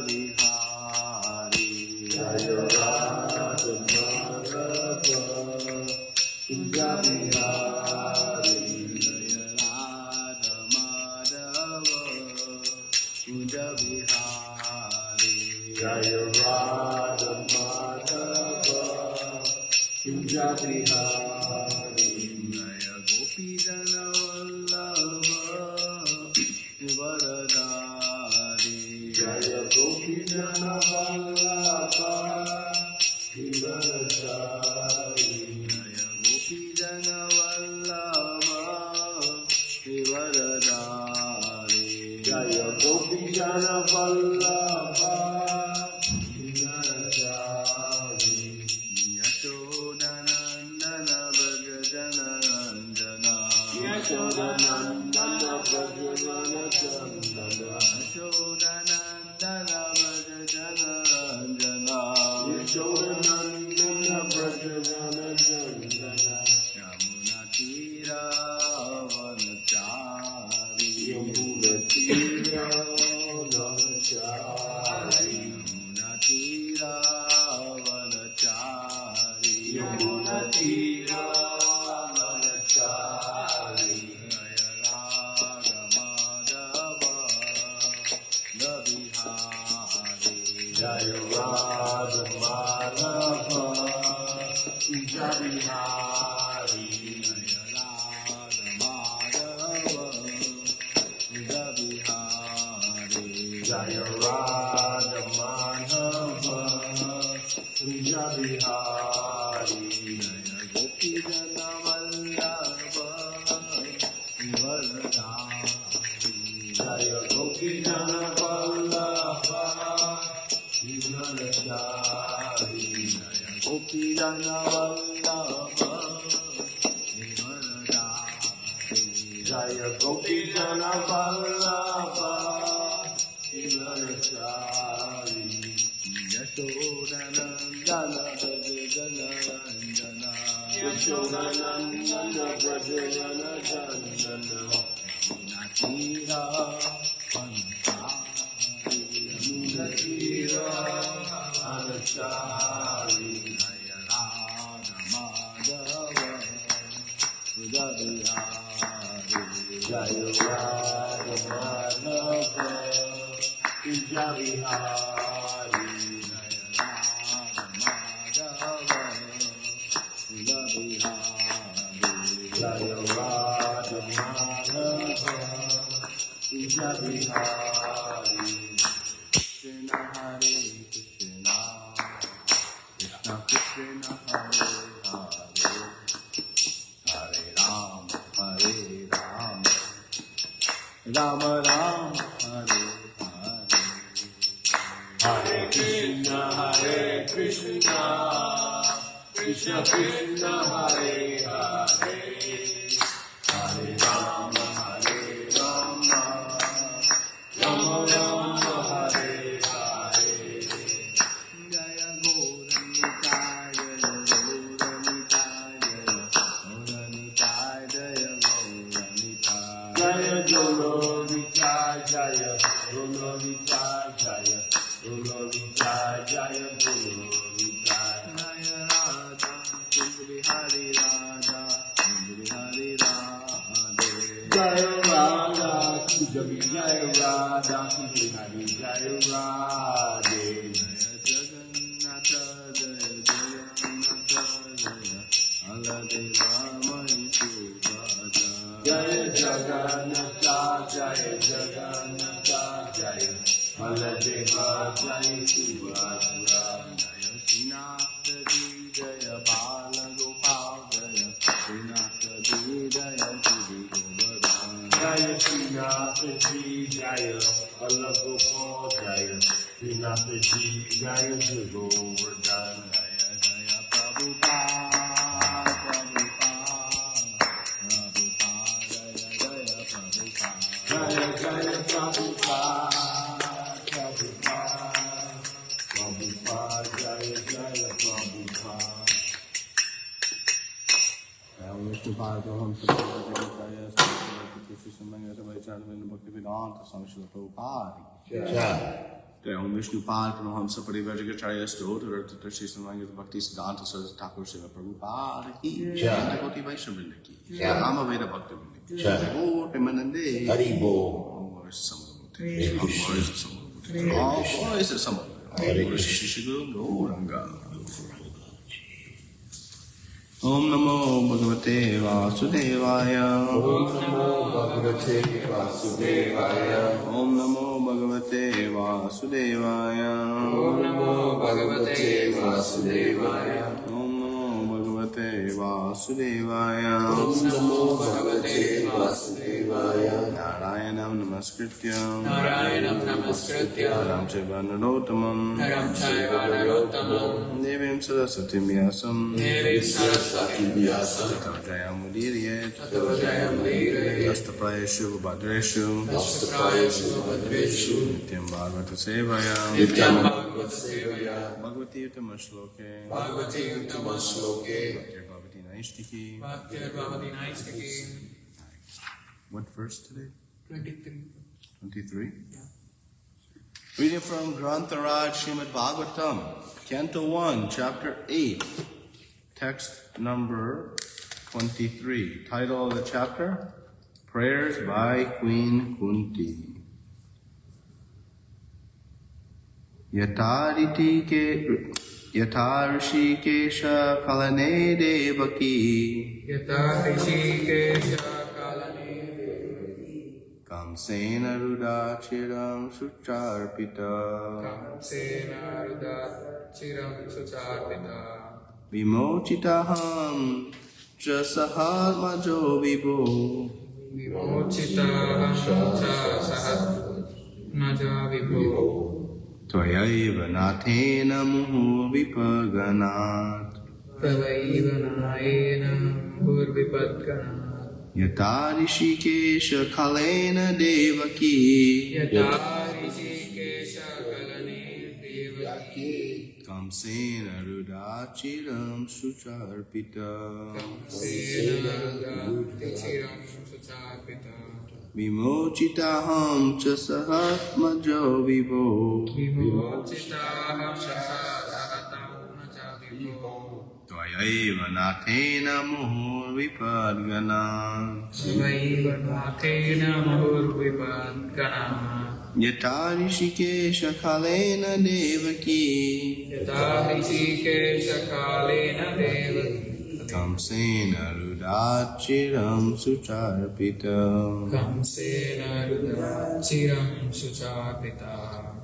Bihari Jaya Radha Madhava Kunja Bihari Jaya Radha Madhava Kunja Bihari Jaya Radha Madhava Kunja Bihari Jaya Gopi Jana Vallabha Varadari Jaya Gopi Jana Vallabha Varadari Jaya Gopi Jana Vallabha Varadari Jaya Gopi Jana Vallabha Varadari Yashodanandana Braja Jana Ranjana Yashodanandana Braja Jana Chandana Yashodanandana Braja Jana Ranjana Yashodanandana Braja Jana Chandana Yamuna Tira Vanachari Yamuna Tira Vanachari Yamuna Tira Vanachari Yamuna Tira Vanachari Jaya Radha Madhava Bihari Jaya Radha Madhava Kunja Bihari Jaya Radha Madhava Kunja Bihari Jaya Radha Madhava Kunja Bihari Jaya Gopi Jana Vallabha Varadari Jaya Gopi Jana Vallabha Varadari Jaya Gopi Jana Vallabha Varadari Jaya Gopi Jana Vallabha Varadari Yashodanandana Braja Jana Ranjana Yashodanandana Braja Jana Chandana Yamuna Tira Vanachari Jaya Radha Madhava Kunja Bihari Jaya Radha Madhava Kunja Bihari Jaya Radha Madhava Kunja Bihari Jaya Radha Madhava Kunja Bihari Krishna Hare Krishna Krishna Krishna Hare Hare Hare Rama Hare Rama Rama Rama Hare Hare Hare Krishna Krishna Krishna Hare Hare Hare Rama Rama Rama Hare Hare Jaya Gauranitai Jaya Gauranitai Jaya Gauranitai Jaya Gauranitai Jaya Gauranitai Jaya Gauranitai Jaya Gauranitai Jaya Radha Kunja Bihari Radha Kunja Bihari Radha Jaya Radha Kunja Bihari Radha Kunja Bihari Jaya Radha Jagannatha Jaya Jagannatha Jaya Aladeva Mahishubhada Jaya Jagannatha Jaya Jagannatha Jaya Aladeva Jaya Subhadra Jaya Srinatha Jaya Bala Gopal Jaya Srinatha Jaya Shri Govardhan Jaya Srinatha Jaya Bala Gopal Jaya Srinatha Jaya Shri Govardhan Jaya Jaya Prabhupada Jaya Jaya Prabhupada Prabhupada Jaya Jaya Prabhupada Vishnupadaham Sattvajagataya Sattvajagataya Samangata Vaichanavina Bhaktivedanta Swami Srila Prabhupada Om Vishnupad Paramahamsa Parivrajagacharya Stotra Shri Srimad Bhakti Siddhanta Saraswati Thakur Srila Prabhupada Ki Jai Koti Vaishnavrinda Ki Rama Veda Bhakta Vrinda Ki Jai Premanande Haribo All voices of Samavati Shri Guru Gauranga Om Namo Bhagavate Vasudevaya Om Namo Bhagavate Vasudevaya Om Namo Bhagavate Vasudevaya Om Namo Bhagavate Vasudevaya Om Namo Bhagavate Vasudevaya Om Namo Bhagavate Vasudevaya Narayanam Namaskritya Naram Chaiva Narottamam Devim Saraswatim Vyasam Tato Jayamudiriye Astaprayeshu Bhadreshu Nityam Bhagavata Sevaya Bhagavati Uttama Shloke Bhaktir Bhavati Naistiki. What verse today? 23? Yeah. Reading from Grantharaj Shrimadbhagavatam, Canto 1, Chapter 8, text number 23. Title of the chapter, Prayers by Queen Kunti. Yata Rishikesha Kalane Devaki Kamsena Rudachiram Sucharpita Vimochitaham Jasahatmajo Vibho Tvayaiva Nathena Muhu Vipaganat Yata Rishikesha Kalena Devaki Kamsena Rudachiram Sucharpita Vimochitaham cha sahatmajo vibho Tvayaiva Nathena Muhur Vipadganat Yata Rishikesha Kalena Devaki Kamsena Rudachiram Sucharpita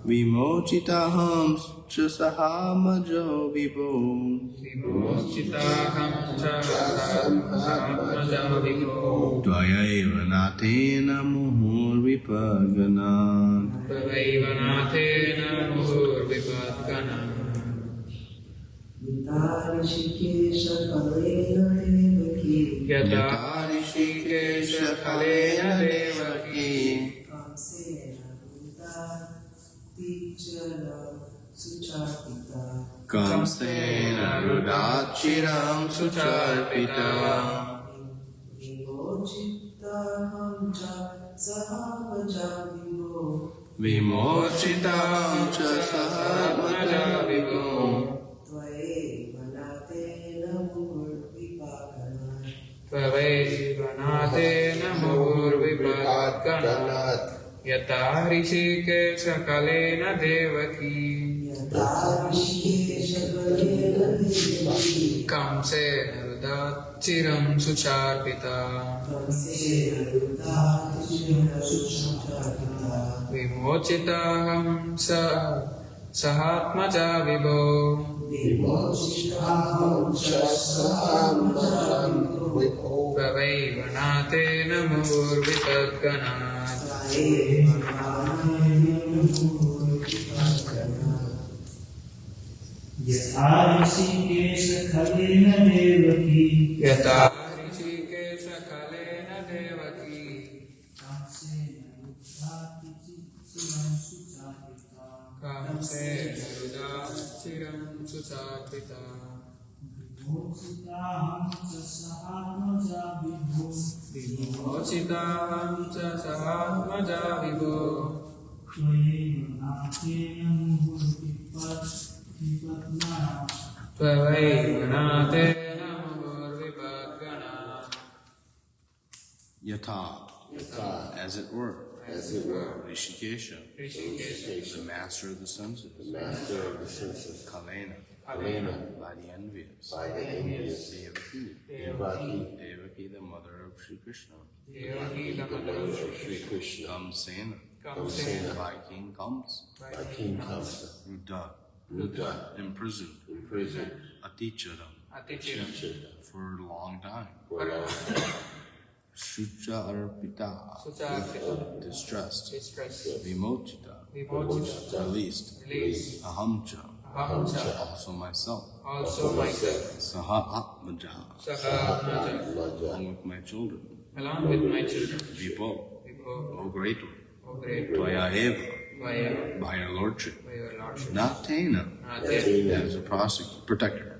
Vimochitaham cha sahamajo vibho Tvayaiva Nathena Muhur Vipadganat Yata Rishikesha Kalena Devaki Kamsena Rudachiram Sucharpita Vimochitaham cha sahatmaja vibho Yata Rishikesha Kalena Devaki Kamsena Rudachiram Sucharpita Vimochitaham sahatmaja vibho Tvayaiva Nathena Muhur Vipadganat Yata Rishikesha Kalena Devaki Kamsena Rudachiram Sucharpita Vimochitaham cha sahatmaja vibho Yata, as it were, Rishikesha, the master of the senses, Kalena, by the envious, Devaki, the mother of Sri Krishna, Kamsena, by King Kamsa, Ruddha, imprisoned, Aticharam, for a long time. Shucha arpita, distressed. Vimochita, released. Ahamcha, also myself. Saha atmaja, along with my children. Vipo, O great one. Tvaya eva, by your lordship. Natena, as a protector.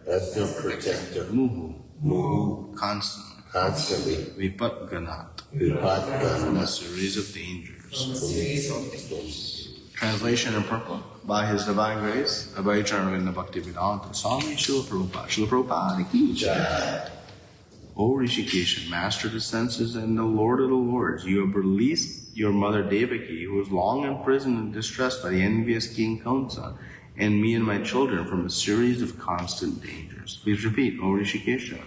Muhu, constantly. Vipatganat, from a series of dangers. Translation in purport. By His divine grace, Abhay Charnavinda Bhakti Vedanta Swami Srila Prabhupada ki jai. O Rishikesha, Master of the senses and the Lord of the Lords, you have released your mother Devaki, who was long imprisoned and distressed by the envious King Kamsa, and me and my children from a series of constant dangers. Please repeat, O Rishikesha,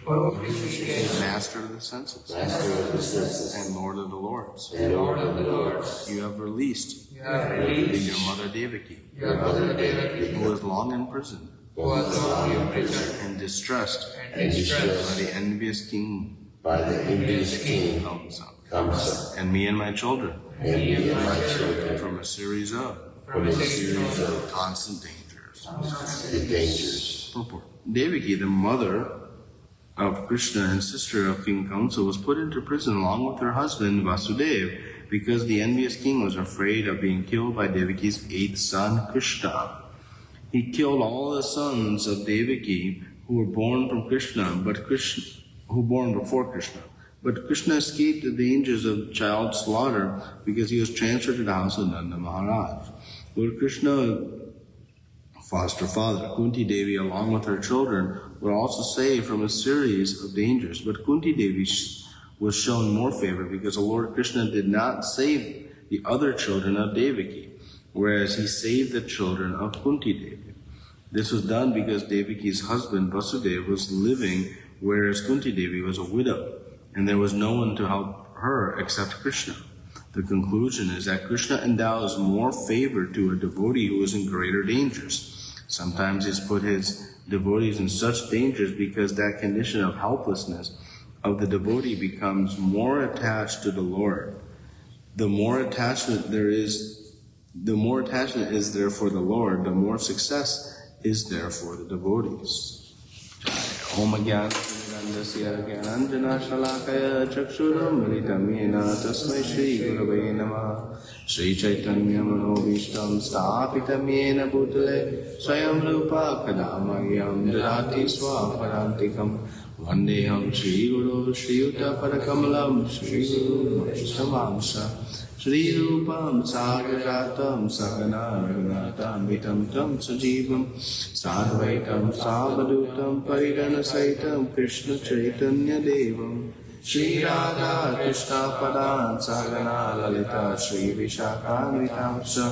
Master of the senses, and Lord of the Lords, you have released your mother Devaki, who was long imprisoned and distressed by the envious King Kamsa, and me and my children from a series of constant dangers. Purport. Devaki, the mother of Krishna and sister of King Kamsa, was put into prison along with her husband Vasudeva because the envious king was afraid of being killed by Devaki's eighth son, Krishna. He killed all the sons of Devaki who were born from Krishna, who born before Krishna. But Krishna escaped the dangers of child slaughter because he was transferred to the house of Nanda Maharaj. Lord Krishna, foster father, Kunti Devi, along with her children, were also saved from a series of dangers. But Kunti Devi was shown more favor because the Lord Krishna did not save the other children of Devaki, whereas he saved the children of Kunti Devi. This was done because Devaki's husband Vasudeva was living, whereas Kunti Devi was a widow, and there was no one to help her except Krishna. The conclusion is that Krishna endows more favor to a devotee who is in greater dangers. Sometimes he's put his devotees in such dangers because that condition of helplessness of the devotee becomes more attached to the Lord. The more attachment is there for the Lord, the more success is there for the devotees. Om Jnana Gyananjana Shalakaya Chakshuram Militam Yena Tasmai Shri Gurave Namah Shri Chaitanya Manobishtam Sthapitam Yena Bhutale Swayam Rupa Kadamahyam Dadati Swaparantikam Vandeham Shri Guru Shri Yuta Parakamalam Shri Guru Vaishnavamsa Shri Rupam Sagaratam Sagana Raghunatam Vitam Tam Sajivam Sadvaitam Savadutam Paridana Saitam Krishna Chaitanya Devam Shri Radha Krishna Padan Sagana Lalita Shri Vishakhan Vitamsa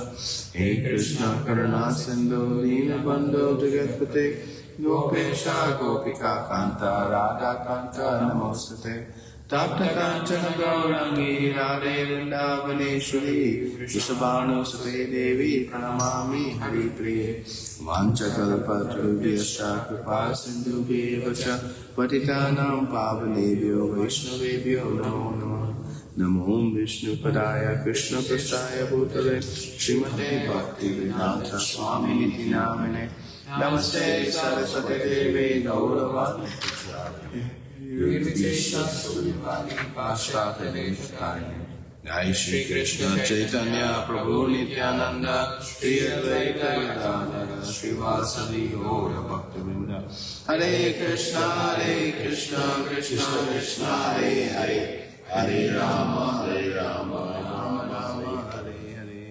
Hey Krishna Karuna Sindhu Dina Bandhu Jagatpate Gopesha Gopika Kanta Radha Kanta Namostate Tapta Kanchana Gaurangi Radhe Vrindavaneshwari Vrishabhanusate Devi Pranamami Hari Priye Vanchakalpatarubhyascha Kripa Sindhubhyevacha Patitanam Pavanebhyo Vaishnavebhyo Namo Namah Namo Vishnu Padaya Krishna Prasthaya Bhutale Shrimate Bhakti Vedanta Swami Niti Namane Namaste Saraswati Devi Gauravani Jai Shri Krishna Chaitanya Prabhu Nityananda Shri Advaita Gadadhara Shri Vasadi Gaura Bhaktivinoda Hare Krishna Krishna Krishna Hare Hare Hare Rama Rama Rama Hare Hare.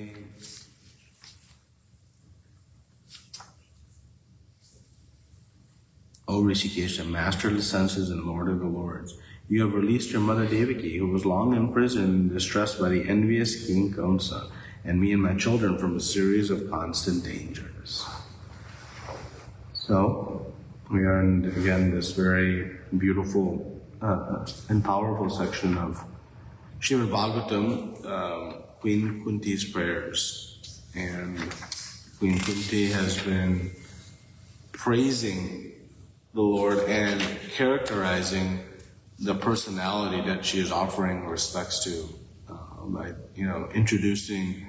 O Rishikesh, master of the senses and lord of the lords, you have released your mother Devaki, who was long imprisoned and distressed by the envious King Kamsa, and me and my children from a series of constant dangers. So, we are in, again, this very beautiful and powerful section of Shrimadbhagavatam, Queen Kunti's prayers. And Queen Kunti has been praising the Lord and characterizing the personality that she is offering respects to, by introducing,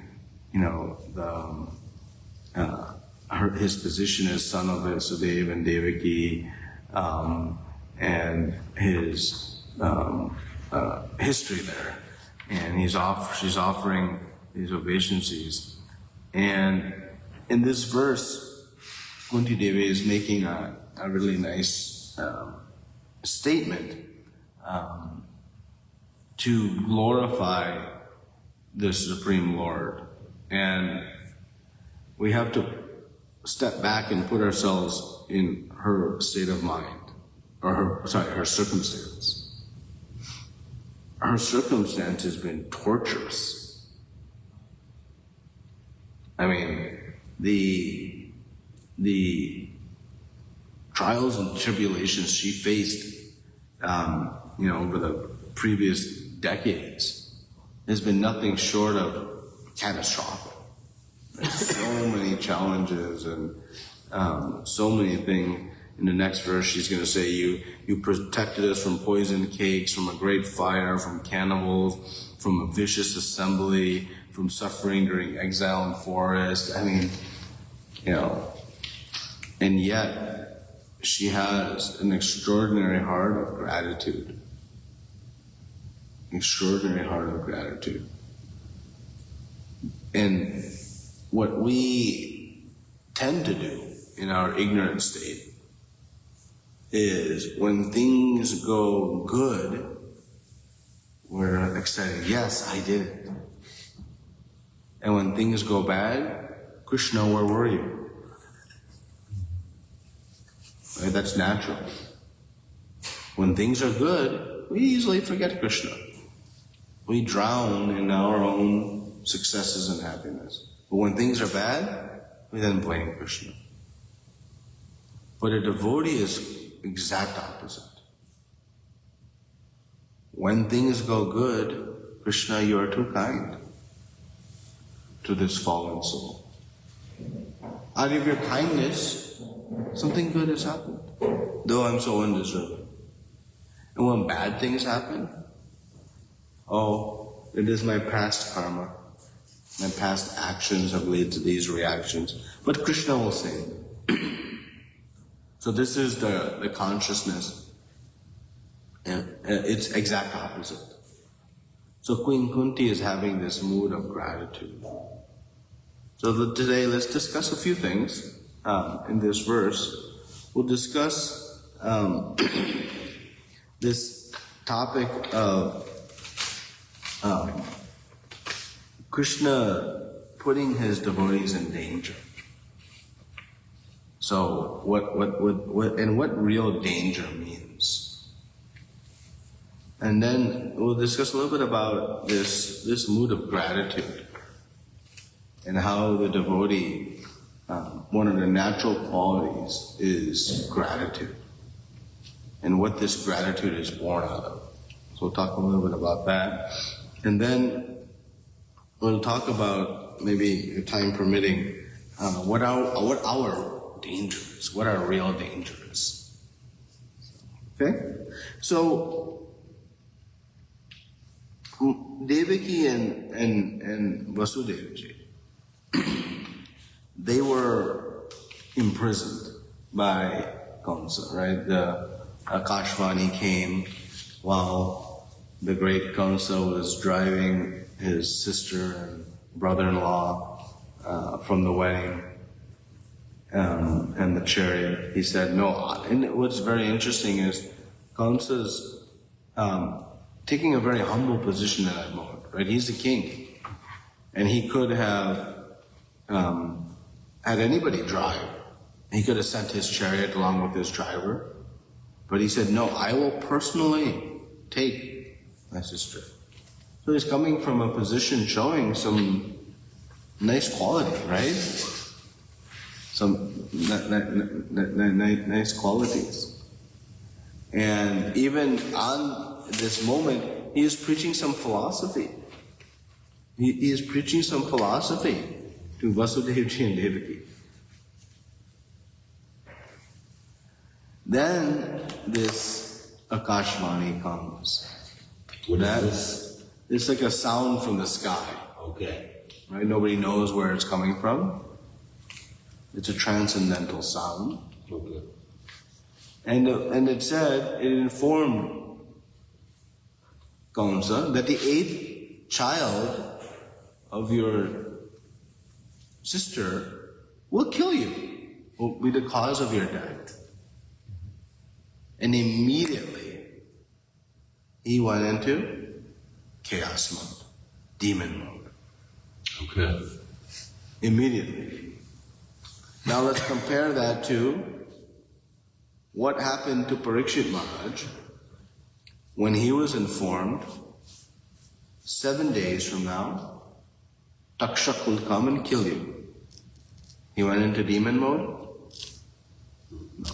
his position as son of Vasudeva and Devaki, and his history there, and she's offering these obeisances, and in this verse, Kunti Devi is making a really nice statement to glorify the Supreme Lord. And we have to step back and put ourselves in her state of mind, or her circumstance. Her circumstance has been torturous. I mean, the trials and tribulations she faced, over the previous decades has been nothing short of catastrophic. There's so many challenges and so many things. In the next verse, she's going to say, you protected us from poisoned cakes, from a great fire, from cannibals, from a vicious assembly, from suffering during exile in forest. I mean, and yet she has an extraordinary heart of gratitude. Extraordinary heart of gratitude. And what we tend to do in our ignorant state is when things go good, we're excited, yes, I did it. And when things go bad, Krishna, where were you? Right? That's natural. When things are good, we easily forget Krishna. We drown in our own successes and happiness. But when things are bad, we then blame Krishna. But a devotee is exact opposite. When things go good, Krishna, you are too kind to this fallen soul. Out of your kindness, something good has happened, though I'm so undeserving. And when bad things happen, it is my past karma. My past actions have led to these reactions. But Krishna will save me. So this is the consciousness. And it's exact opposite. So Queen Kunti is having this mood of gratitude. So today let's discuss a few things in this verse. We'll discuss this topic of Krishna putting his devotees in danger. So what real danger means. And then we'll discuss a little bit about this mood of gratitude and how the devotee, one of the natural qualities is gratitude, and what this gratitude is born out of. So we'll talk a little bit about that. And then we'll talk about, maybe time permitting, what our danger is, what our real danger is. Okay? So Devaki and Vasudeva, they were imprisoned by Kamsa, right? The Akashvani came while the great Kamsa was driving his sister and brother-in-law from the wedding and the chariot. He said no. And what's very interesting is Kamsa's taking a very humble position in that moment, right? He's the king. And he could have had anybody drive. He could have sent his chariot along with his driver, But he said, no, I will personally take my sister. So he's coming from a position showing some nice quality, right? Some nice qualities. And even on this moment, he is preaching some philosophy. He is preaching some philosophy to Vasudevji and Devaki. Then this Akashvani comes. What is this? It's like a sound from the sky. Okay. Right? Nobody knows where it's coming from. It's a transcendental sound. Okay. And it said, it informed Kamsa that the 8th child of your sister will kill you, will be the cause of your death. And immediately he went into chaos mode, demon mode. Okay. Immediately. Now let's compare that to what happened to Parikshit Maharaj when he was informed 7 days from now, Takshak will come and kill you. He went into demon mode? No.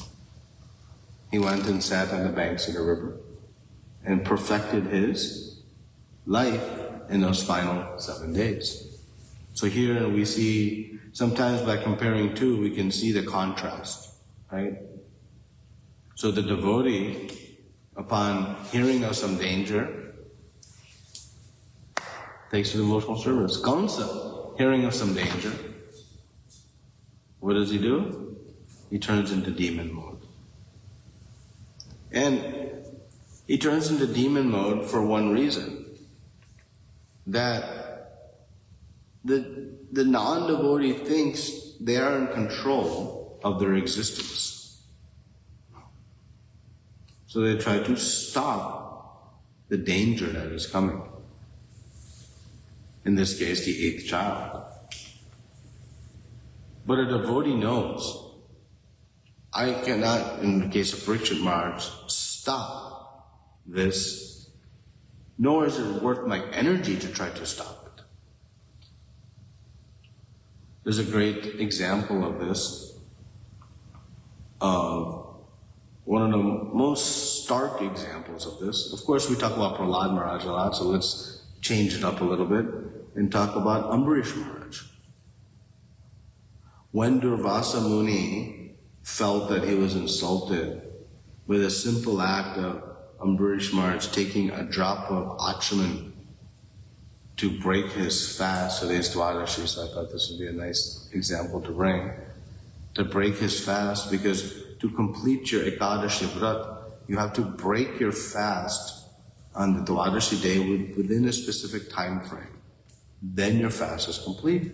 He went and sat on the banks of the river and perfected his life in those final 7 days. So here we see, sometimes by comparing two, we can see the contrast, right? So the devotee, upon hearing of some danger, takes to devotional service. Kamsa, hearing of some danger, what does he do? He turns into demon mode. And he turns into demon mode for one reason, that the non-devotee thinks they are in control of their existence. So they try to stop the danger that is coming. In this case, the 8th child. But a devotee knows, I cannot, in the case of Parikshit Maharaj, stop this, nor is it worth my energy to try to stop it. There's a great example of this, one of the most stark examples of this. Of course, we talk about Prahlad Maharaj a lot, so let's change it up a little bit and talk about Ambarish Maharaj. When Durvasa Muni felt that he was insulted with a simple act of Ambarish Maharaj taking a drop of achaman to break his fast, so there's Dwadashi, so I thought this would be a nice example to bring, to break his fast, because to complete your Ekadashi Vrat, you have to break your fast on the Dwadashi day within a specific time frame. Then your fast is complete.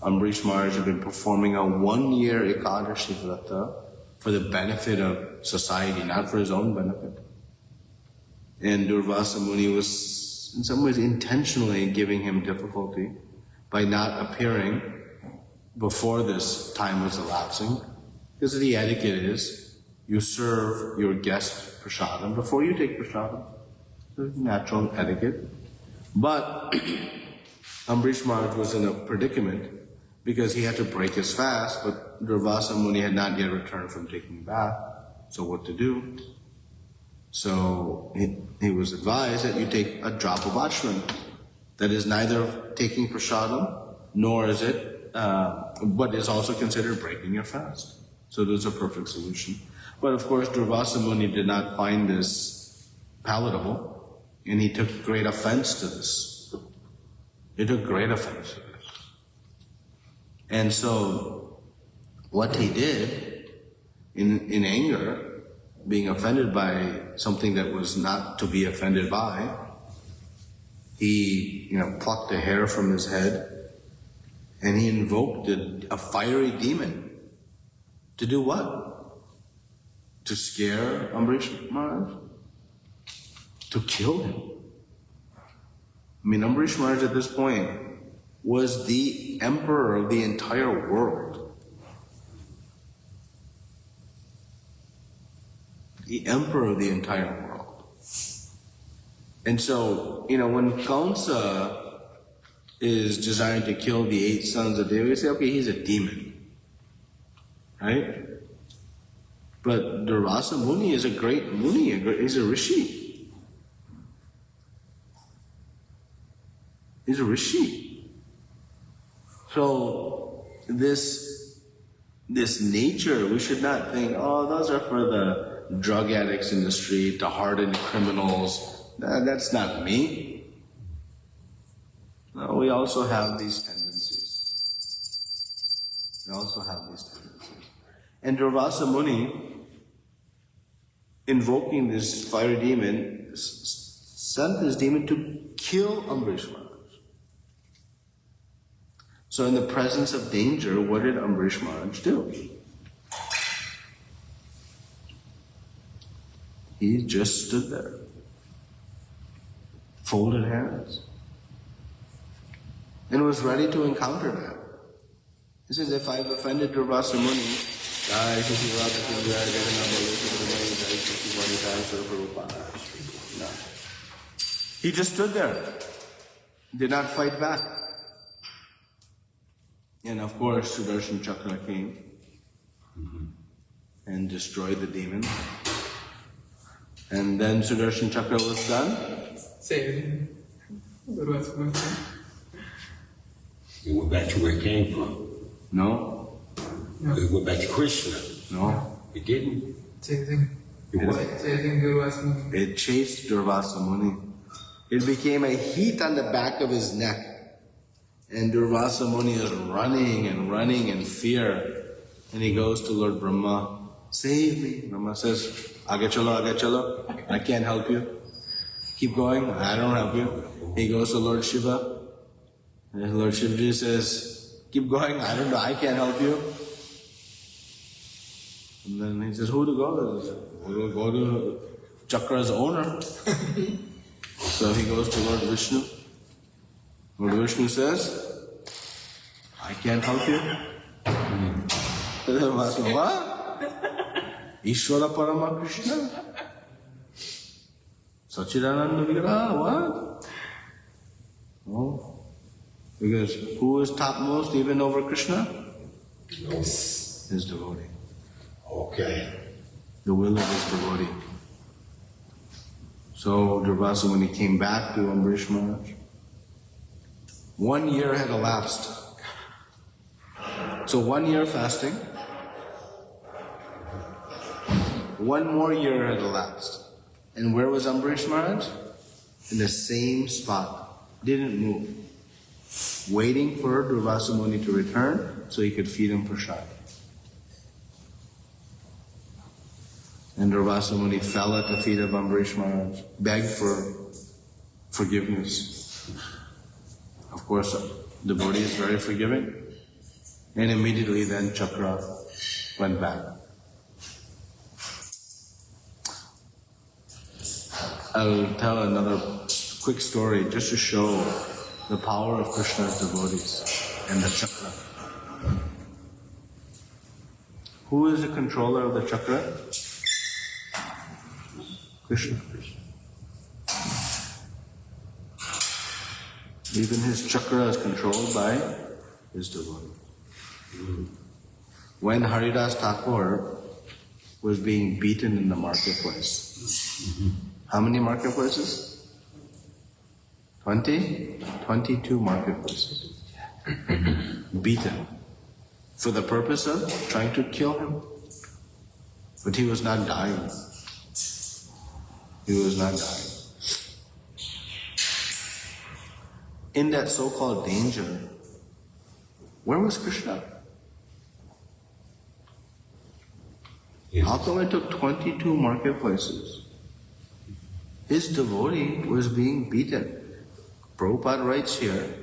Ambarish Maharaj had been performing a 1-year Ekadashi Vrata for the benefit of society, not for his own benefit. And Durvasa Muni was in some ways intentionally giving him difficulty by not appearing before this time was elapsing, because the etiquette is you serve your guest prasadam before you take prasadam. It's natural etiquette. But Ambarish Maharaj was in a predicament because he had to break his fast, but Durvasa Muni had not yet returned from taking a bath. So what to do? So he was advised that you take a drop of achman. That is neither taking prasadam, nor is it, but is also considered breaking your fast. So there's a perfect solution. But of course, Durvasa Muni did not find this palatable, and he took great offense to this. He took great offense to this. And so, what he did, in anger, being offended by something that was not to be offended by, he, plucked a hair from his head, and he invoked a fiery demon. To do what? To scare Ambarish Maharaj? To kill him. Ambarish Maharaj at this point was the emperor of the entire world. the emperor of the entire world. And so, when Kamsa is designed to kill the 8 sons of Deva, we say, okay, he's a demon. Right? But Durvasa Muni is a great Muni, he's a Rishi. He's a Rishi. So, this nature, we should not think, oh, those are for the drug addicts in the street, the hardened criminals. That's not me. No, we also have these tendencies. And Durvasa Muni, invoking this fiery demon, sent this demon to kill Ambrish Maharaj. So in the presence of danger, what did Ambrish Maharaj do? He just stood there, folded hands, and was ready to encounter that. He says, if I've offended Durvasa Muni, no. He just stood there, did not fight back. And of course, Sudarshan Chakra came and destroyed the demon. And then Sudarshan Chakra was done. It went back to where it came from. No. It went back to Krishna. No. It didn't. It chased Durvasa Muni. It became a heat on the back of his neck. And Durvasa Muni is running in fear. And he goes to Lord Brahma, save me. Brahma says, Aage chalo, I can't help you. Keep going, I don't help you. He goes to Lord Shiva. And Lord Shivaji says, keep going, I can't help you. And then he says, who to go to? We'll go to Chakra's owner. So he goes to Lord Vishnu. Lord Vishnu says, I can't help you. What? Ishvara Parama Krishna? Sachidananda Vigraha? What? No. Because who is topmost even over Krishna? No. His devotee. Okay. The will of his devotee. So Durvasa, when he came back to Ambrish Maharaj, 1 year had elapsed. So 1 year fasting, 1 more year had elapsed. And where was Ambrish Maharaj? In the same spot. Didn't move. Waiting for Durvasa Muni to return so he could feed him prasad. And Durvasa Muni fell at the feet of Ambrish Maharaj, begged for forgiveness. Of course, the devotee is very forgiving. And immediately then Chakra went back. I'll tell another quick story just to show the power of Krishna's devotees and the Chakra. Who is the controller of the Chakra? Krishna. Even his chakra is controlled by his devotee. When Haridas Thakur was being beaten in the marketplace, how many marketplaces? 20? 22 marketplaces. Beaten. For the purpose of trying to kill him. But he was not dying. He was not dying. In that so-called danger, where was Krishna? Yes. How come it took 22 marketplaces? His devotee was being beaten. Prabhupada writes here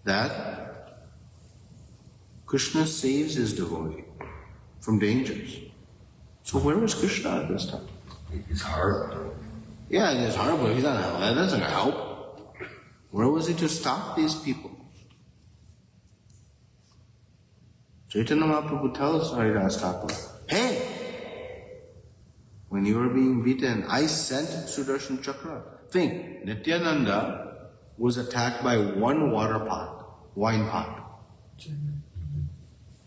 that Krishna saves his devotee from dangers. So where was Krishna at this time? It's hard. Yeah, in his heart, but he's not, that doesn't help. Where was he to stop these people? Chaitanya Mahaprabhu tells Haridas Thakur, hey, when you were being beaten, I sent Sudarshan Chakra. Think, Nityananda was attacked by one wine pot.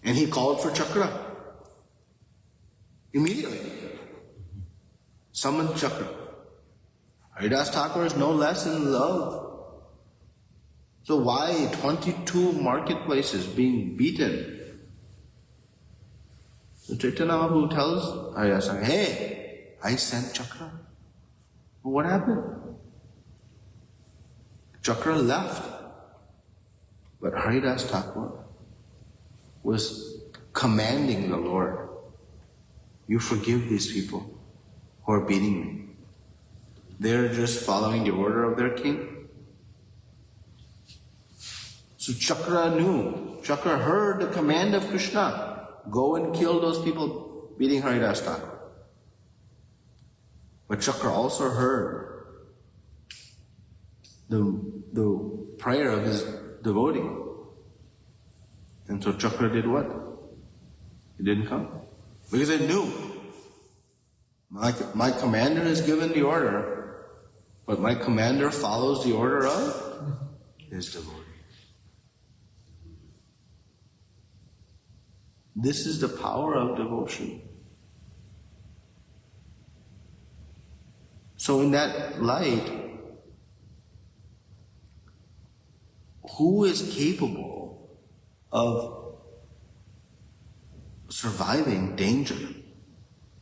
And he called for Chakra. Immediately. Summoned Chakra. Haridas Thakur is no less in love. So why 22 marketplaces being beaten? So Chaitanya Mahaprabhu tells Haridas Thakur, hey, I sent Chakra. What happened? Chakra left. But Haridas Thakur was commanding the Lord, you forgive these people who are beating me. They're just following the order of their king. So Chakra heard the command of Krishna, go and kill those people beating Haridas Thakur. But Chakra also heard the prayer of his devotee. And so Chakra did what? He didn't come. Because it knew, my commander has given the order, but my commander follows the order of his devotee. This is the power of devotion. So in that light, who is capable of surviving danger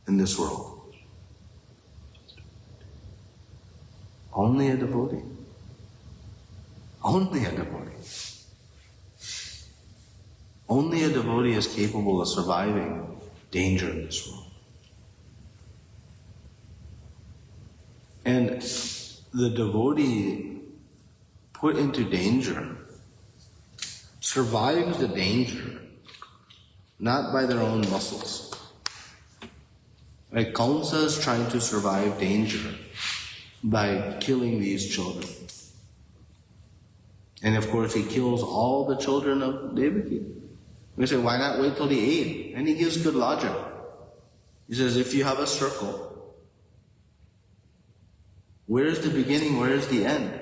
in this world? Only a devotee. Only a devotee. Only a devotee is capable of surviving danger in this world. And the devotee put into danger survives the danger not by their own muscles. Like Kamsa is trying to survive danger by killing these children. And of course he kills all the children of Devaki. We say, why not wait till the 8th? And he gives good logic. He says, if you have a circle, where is the beginning, where is the end?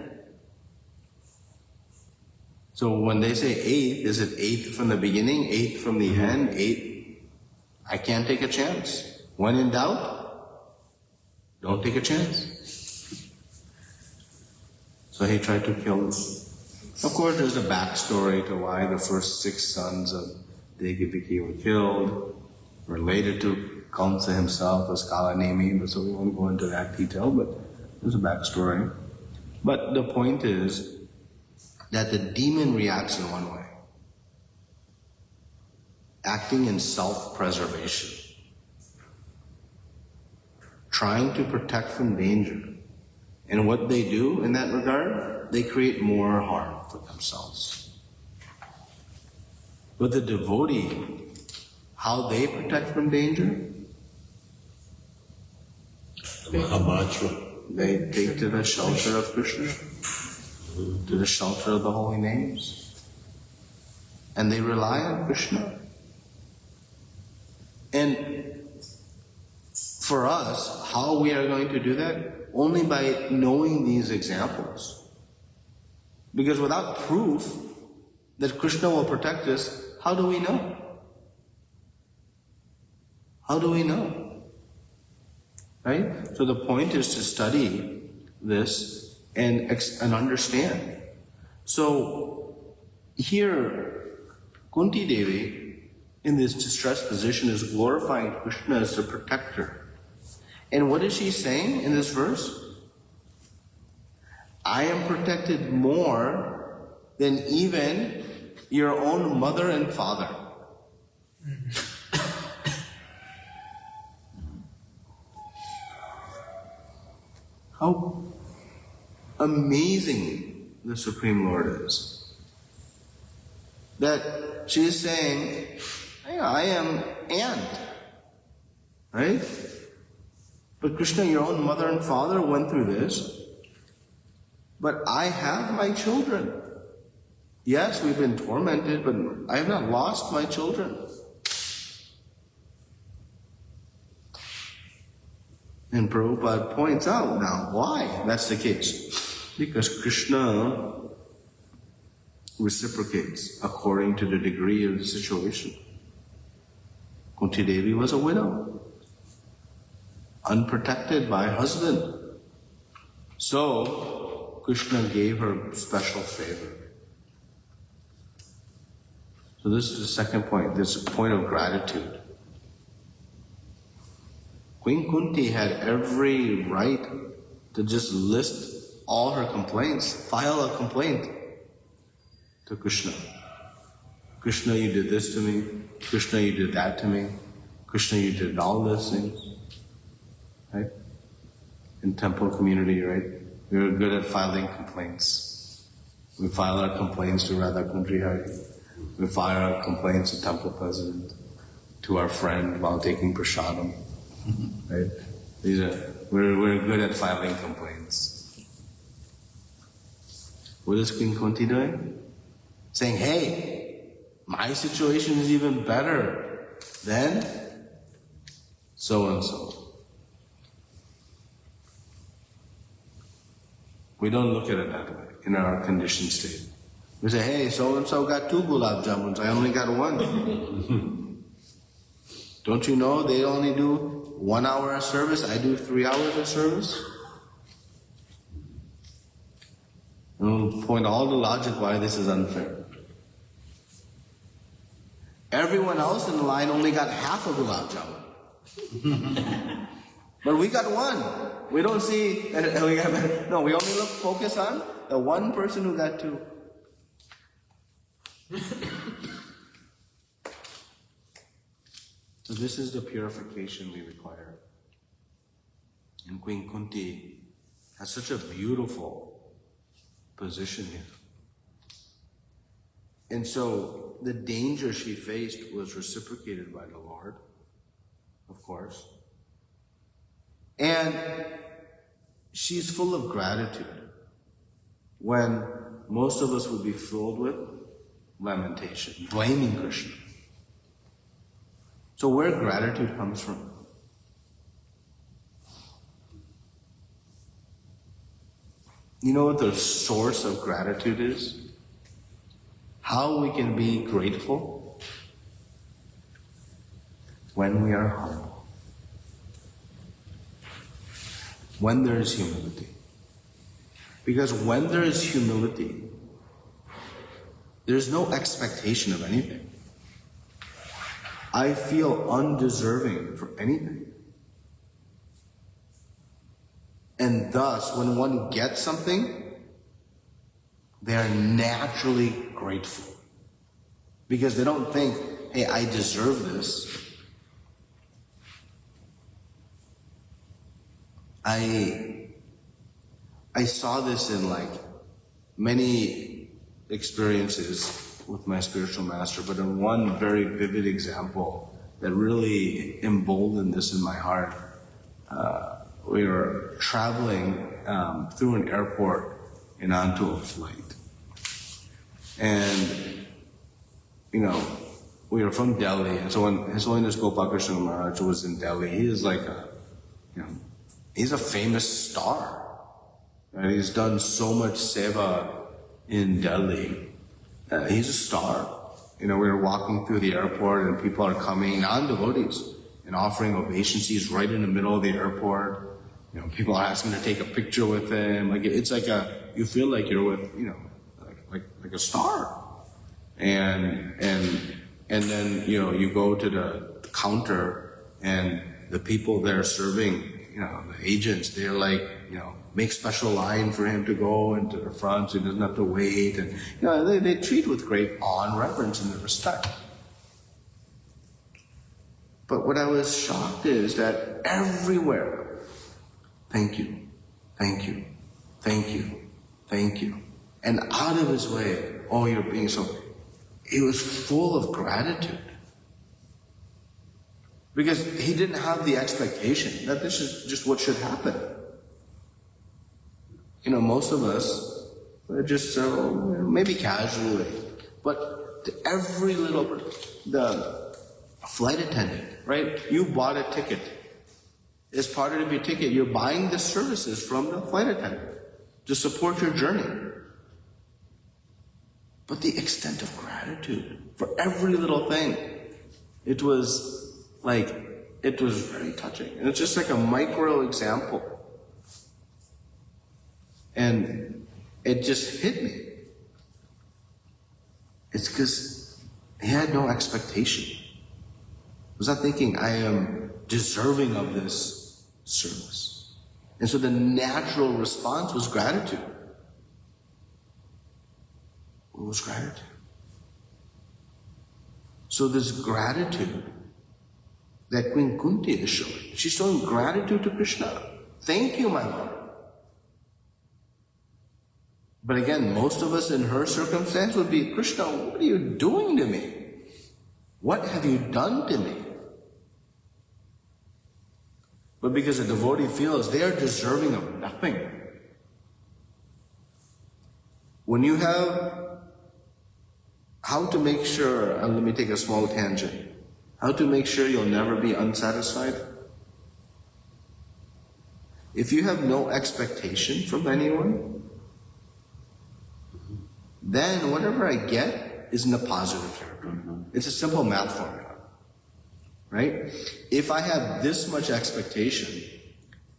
So when they say 8th, is it 8th from the beginning, 8th from the end, 8th? I can't take a chance. When in doubt, don't take a chance. So he tried to kill them. Of course, there's a backstory to why the first 6 sons of Devaki were killed, related to Kamsa himself as Kalanemi, but so we won't go into that detail, but there's a backstory. But the point is that the demon reacts in one way, acting in self-preservation, trying to protect from danger. And what they do in that regard, they create more harm for themselves. But the devotee, how they protect from danger? They take to the shelter of Krishna, to the shelter of the holy names, and they rely on Krishna. And for us, how we are going to do that? Only by knowing these examples. Because without proof that Krishna will protect us, how do we know? How do we know? Right? So the point is to study this and understand. So here, Kunti Devi, in this distressed position, is glorifying Krishna as the protector. And what is she saying in this verse? I am protected more than even your own mother and father. How amazing the Supreme Lord is. That she is saying, I am aunt. Right? But Krishna, your own mother and father went through this. But I have my children. Yes, we've been tormented, but I have not lost my children. And Prabhupada points out now why that's the case. Because Krishna reciprocates according to the degree of the situation. Kunti Devi was a widow, unprotected by her husband. So, Krishna gave her special favor. So this is the second point, this point of gratitude. Queen Kunti had every right to just list all her complaints, file a complaint to Krishna. Krishna, you did this to me. Krishna, you did that to me. Krishna, you did all those things. Right? In temple community, right? We were good at filing complaints. We file our complaints to Radha Kundri Hari. We file our complaints to temple president, to our friend while taking prasadam. Right? We're good at filing complaints. What is Queen Kunti doing? Saying, hey, my situation is even better than so and so. We don't look at it that way in our conditioned state. We say, hey, so and so got 2 gulab jamuns, I only got 1. Don't you know they only do 1 hour of service, I do 3 hours of service? And we'll point all the logic why this is unfair. Everyone else in the line only got half a gulab jamun. But we got 1. We don't see, we only focus on the 1 person who got 2. So this is the purification we require. And Queen Kunti has such a beautiful position here. And so the danger she faced was reciprocated by the Lord, of course. And she's full of gratitude when most of us would be filled with lamentation, blaming Krishna. So where gratitude comes from? You know what the source of gratitude is? How we can be grateful? When we are humble. When there is humility. Because when there is humility, there is no expectation of anything. I feel undeserving for anything. And thus, when one gets something, they are naturally grateful. Because they don't think, hey, I deserve this. I saw this in many experiences with my spiritual master, but in one very vivid example that really emboldened this in my heart. We were traveling through an airport and onto a flight. And, we were from Delhi, and so when His Holiness Gopal Krishna Maharaj was in Delhi, he is he's a famous star. Right? He's done so much seva in Delhi. He's a star. We were walking through the airport and people are coming, non-devotees, and offering obeisances. He's right in the middle of the airport. People are asking to take a picture with him. It's you feel like you're with, like a star. And then, you go to the counter and the people there serving, the agents, they're make special line for him to go into the front so he doesn't have to wait. And, they treat with great awe and reverence and respect. But what I was shocked is that everywhere, thank you, thank you, thank you, thank you. And out of his way, oh, you're being so... He was full of gratitude. Because he didn't have the expectation that this is just what should happen. Most of us just maybe casually, but to every little, the flight attendant, right? You bought a ticket. As part of your ticket, you're buying the services from the flight attendant to support your journey. But the extent of gratitude for every little thing, it was very touching. And it's just like a micro example. And it just hit me. It's because he had no expectation. He was not thinking, I am deserving of this service. And so the natural response was gratitude. It was gratitude. So this gratitude that Queen Kunti is showing, she's showing gratitude to Krishna. Thank you, my Lord. But again, most of us in her circumstance would be, Krishna, what are you doing to me? What have you done to me? But because a devotee feels they are deserving of nothing. When you have how to make sure, and let me take a small tangent, how to make sure you'll never be unsatisfied. If you have no expectation from anyone, then whatever I get is in the positive territory. It's a simple math formula, right? If I have this much expectation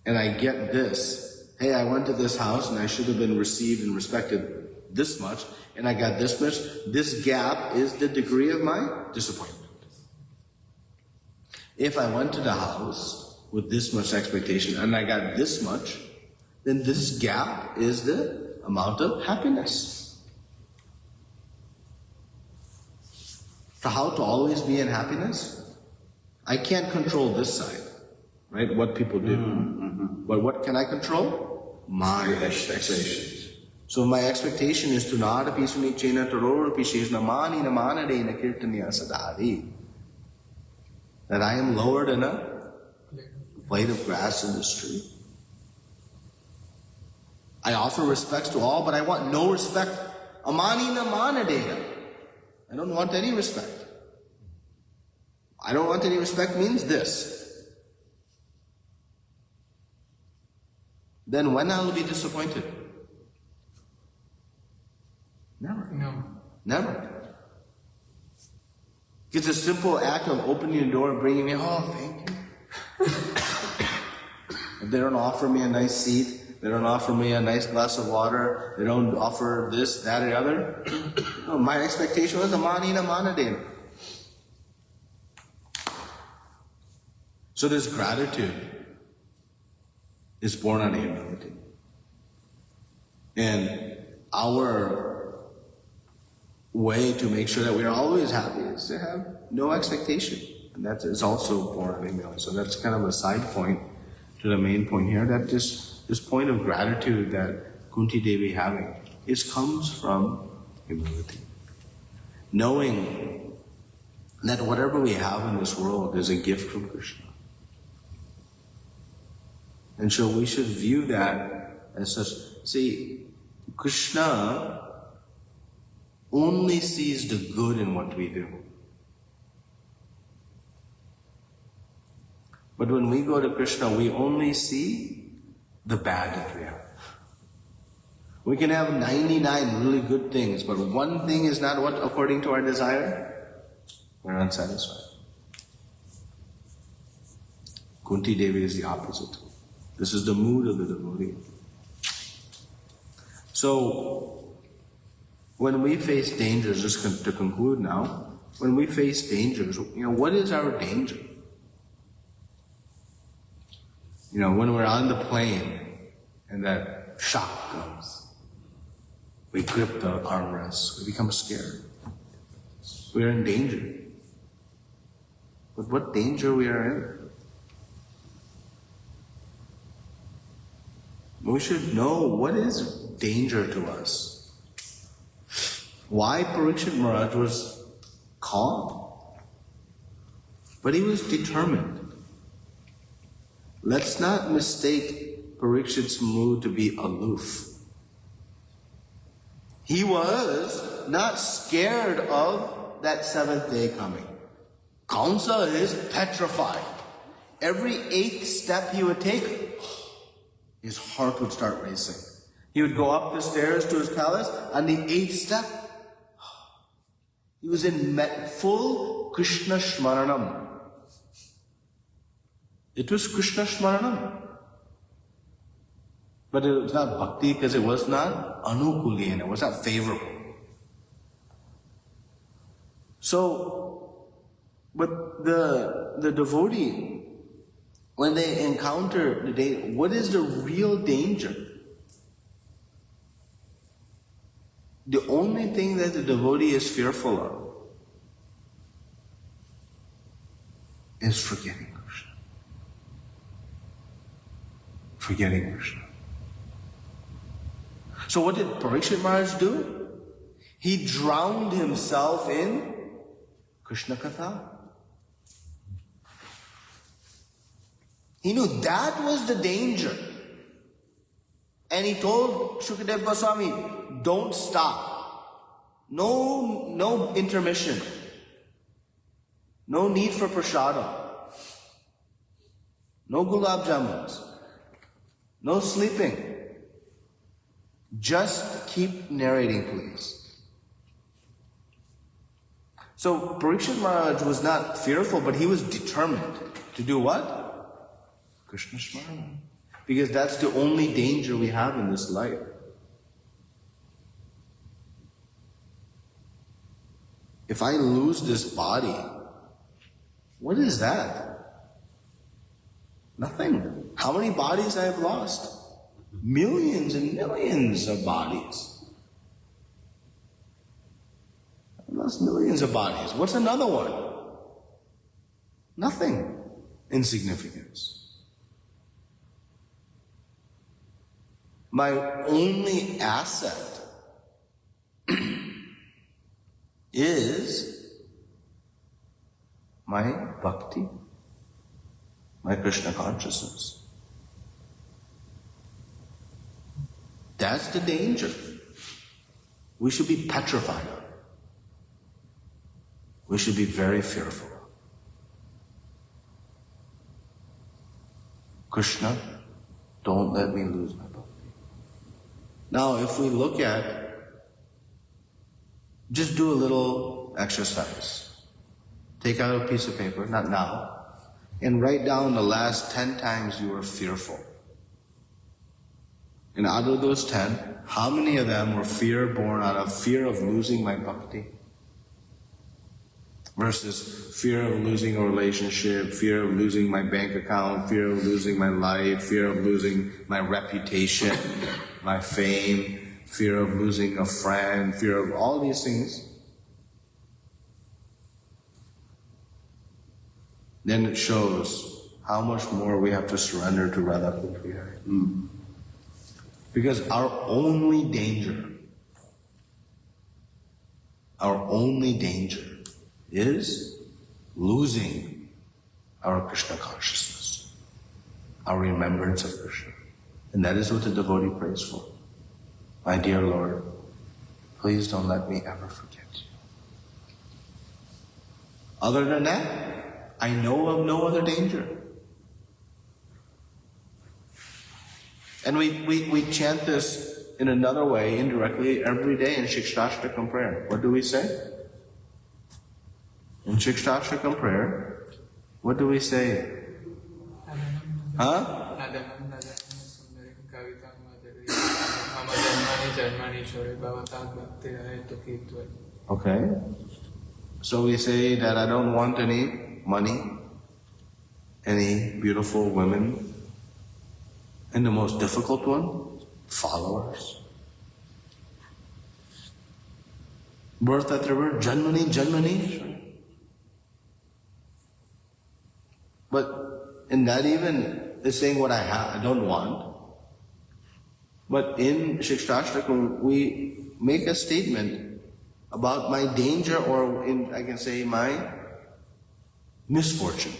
and I get this, hey, I went to this house and I should have been received and respected this much, and I got this much, this gap is the degree of my disappointment. If I went to the house with this much expectation and I got this much, then this gap is the amount of happiness. For how to always be in happiness, I can't control this side, right? What people do. But what can I control? My expectations. So my expectation is to not api sunichena taror api sheshna mani namanadena kirtanya sadhari. That I am lower than a blade of grass in the street. I offer respects to all, but I want no respect. Amani namanadena. I don't want any respect. I don't want any respect means this. Then when I will be disappointed? Never. No. Never. It's a simple act of opening the door and bringing me, oh, thank you. If they don't offer me a nice seat, they don't offer me a nice glass of water, they don't offer this, that, or the other. No, my expectation was amanina manadena. So this gratitude is born out of humility. And our way to make sure that we are always happy is to have no expectation. And that is also born out of humility. So that's kind of a side point to the main point here, that this point of gratitude that Kunti Devi having comes from humility. Knowing that whatever we have in this world is a gift from Krishna. And so we should view that as such. See, Krishna only sees the good in what we do. But when we go to Krishna, we only see the bad that we have. We can have 99 really good things, but one thing is not what according to our desire, we're unsatisfied. Kunti Devi is the opposite. This is the mood of the devotee. So, when we face dangers, just to conclude now, when we face dangers, what is our danger? When we're on the plane and that shock comes, we grip the armrests, we become scared. We're in danger. But what danger we are in? We should know what is danger to us. Why Parikshit Maharaj was calm, but he was determined. Let's not mistake Parikshit's mood to be aloof. He was not scared of that seventh day coming. Kamsa is petrified. every 8th step he would take, his heart would start racing. He would go up the stairs to his palace, on the 8th step, he was in full Krishna Shmaranam. It was Krishna Shmaranam. But it was not bhakti because it was not anukulina, it was not favorable. So, but the devotee, when they encounter the danger, what is the real danger? The only thing that the devotee is fearful of is forgetting Krishna. Forgetting Krishna. So what did Parikshit Maharaj do? He drowned himself in Krishna Katha. He knew that was the danger. And he told Shukadeva Goswami, don't stop. No intermission. No need for prasadam. No gulab jamuns. No sleeping. Just keep narrating, please. So Parikshit Maharaj was not fearful, but he was determined to do what? Krishna Smarana. Because that's the only danger we have in this life. If I lose this body, what is that? Nothing. How many bodies I have lost? Millions and millions of bodies. I've lost millions of bodies. What's another one? Nothing. Insignificance. My only asset is my bhakti, my Krishna consciousness. That's the danger. We should be petrified of. We should be very fearful. Krishna, don't let me lose my bhakti. Now, if we look at, just do a little exercise. Take out a piece of paper, not now, and write down the last 10 times you were fearful. And out of those 10, how many of them were fear born out of fear of losing my bhakti? Versus fear of losing a relationship, fear of losing my bank account, fear of losing my life, fear of losing my reputation, my fame, fear of losing a friend, fear of all these things. Then it shows how much more we have to surrender to Radha Kupriya. Because our only danger is losing our Krishna consciousness, our remembrance of Krishna. And that is what the devotee prays for. My dear Lord, please don't let me ever forget you. Other than that, I know of no other danger. And we chant this in another way, indirectly, every day in Shikshashtakam prayer. What do we say? In Shikshashtakam prayer, what do we say? Huh? Okay. So we say that I don't want any money, any beautiful women, and the most difficult one, followers. Birth at the river, Janmani. But in that even is saying what I don't want. But in Shikshashtakam, we make a statement about my danger, or I can say my misfortune.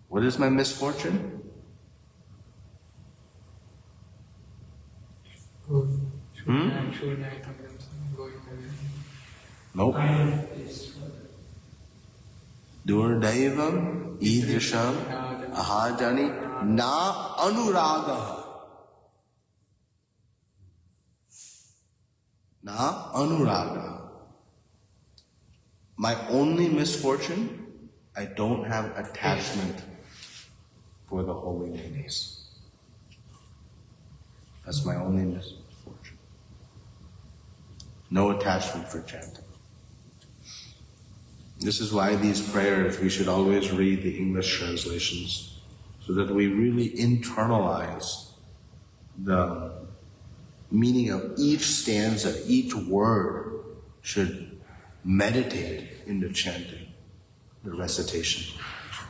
What is my misfortune? Nope. Durdaivam idrisham ahajani na anuraga. Na anuraga. My only misfortune, I don't have attachment for the holy ladies. That's my only misfortune. No attachment for chanting. This is why these prayers, we should always read the English translations, so that we really internalize the meaning of each stanza, each word should meditate in the chanting, the recitation.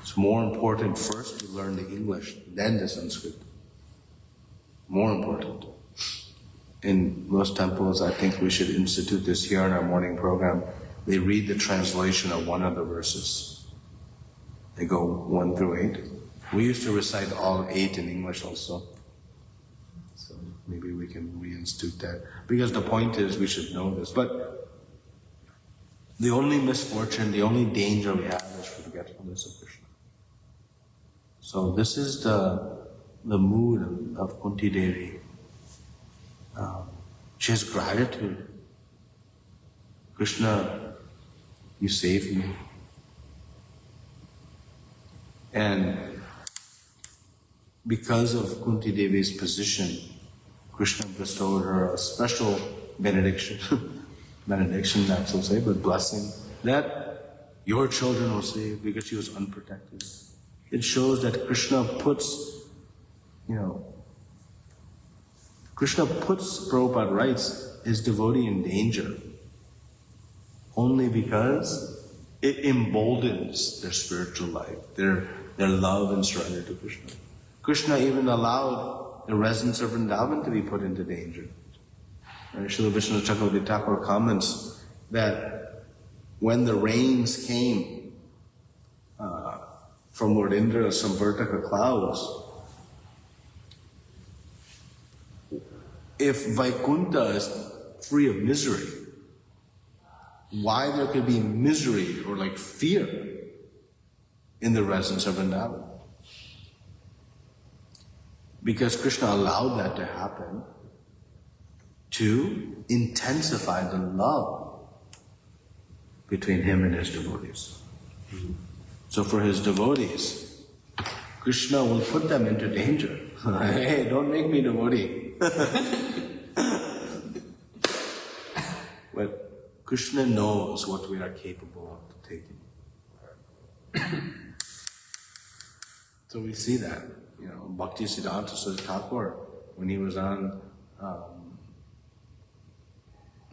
It's more important first to learn the English, then the Sanskrit. More important. In most temples, I think we should institute this here in our morning program. They read the translation of one of the verses. They go 1 through 8. We used to recite all 8 in English also. So maybe we can reinstitute that. Because the point is we should know this. But the only misfortune, the only danger we have is forgetfulness of Krishna. So this is the mood of Kunti Devi. She has gratitude. Krishna, you saved me. And because of Kunti Devi's position, Krishna bestowed her a special benediction. Benediction, not so say, but blessing, that your children will save, because she was unprotected. It shows that Krishna puts, Prabhupada writes, his devotee in danger only because it emboldens their spiritual life, their love and surrender to Krishna. Krishna even allowed the residents of Vrindavan to be put into danger. Srila Vishnu Chakravarti Thakur comments that when the rains came from Lord Indra's Samvartaka clouds, if Vaikuntha is free of misery, why there could be misery or like fear in the residence of Vrindavan? Because Krishna allowed that to happen to intensify the love between him and his devotees. So for his devotees, Krishna will put them into danger. Hey, don't make me devotee. But Krishna knows what we are capable of taking. So we see that, Bhakti Siddhanta Saraswati Thakur, when he was on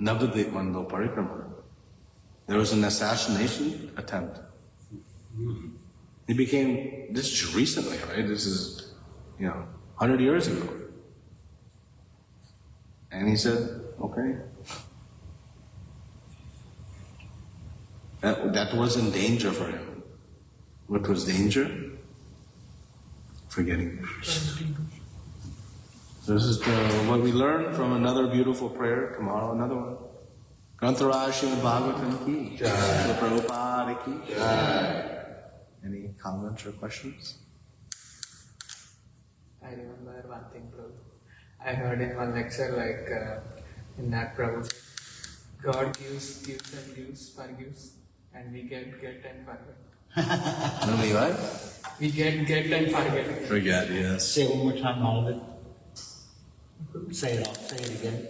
Navadvip Mandal Parikrama, there was an assassination attempt. He became, this is recently, right? This is, 100 years ago. And he said, okay. That wasn't danger for him. What was danger? Forgetting Krishna. So this is what we learn from another beautiful prayer. Tomorrow, another one. Grantharaj Shrimadbhagavatam ki. Jai. Prabhupada ki. Jai. Any comments or questions? I remember one thing, Prabhu. I heard in one lecture, in that Prabhu said, God gives and gives, forgives, and we get and forget. Really, what? We get and forget. Forget, yes. Say it one more time, all of it. Say it again.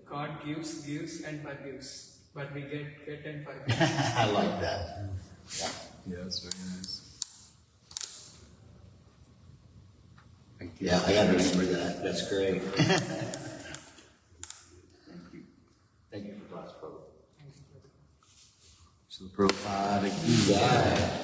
God gives and forgives, but we get and forget. I like that. Yeah. Yes, very nice. Thank you. Yeah, I gotta remember that. That's great. Thank you. Thank you for class, Prabhu. So Prabhupada ki. Jai.